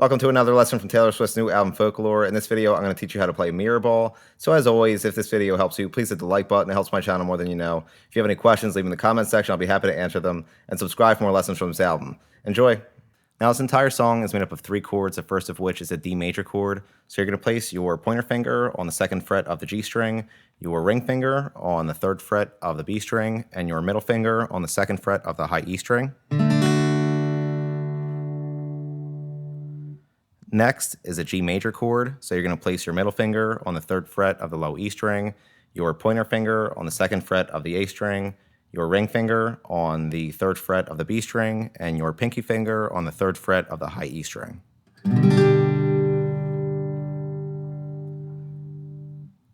Welcome to another lesson from Taylor Swift's new album, Folklore. In this video, I'm going to teach you how to play Mirrorball. So as always, if this video helps you, please hit the like button. It helps my channel more than you know. If you have any questions, leave them in the comments section. I'll be happy to answer them. And subscribe for more lessons from this album. Enjoy! Now, this entire song is made up of 3 chords, the first of which is a D major chord. So you're going to place your pointer finger on the 2nd fret of the G string, your ring finger on the 3rd fret of the B string, and your middle finger on the 2nd fret of the high E string. Next is a G major chord, so you're going to place your middle finger on the 3rd fret of the low E string, your pointer finger on the 2nd fret of the A string, your ring finger on the 3rd fret of the B string, and your pinky finger on the 3rd fret of the high E string.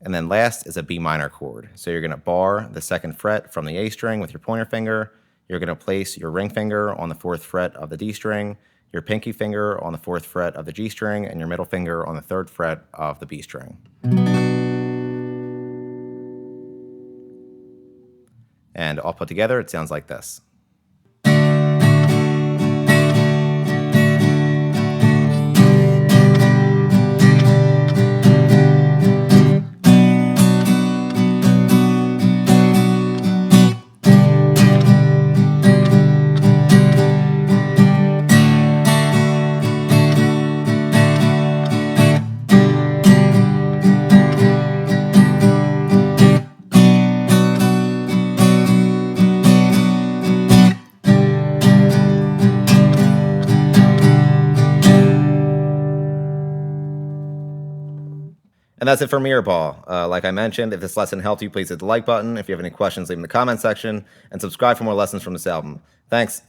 And then last is a B minor chord, so you're going to bar the 2nd fret from the A string with your pointer finger, you're going to place your ring finger on the 4th fret of the D string, your pinky finger on the 4th fret of the G string, and your middle finger on the 3rd fret of the B string. And all put together, it sounds like this. And that's it for Mirrorball. Like I mentioned, if this lesson helped you, please hit the like button. If you have any questions, leave them in the comment section. And subscribe for more lessons from this album. Thanks.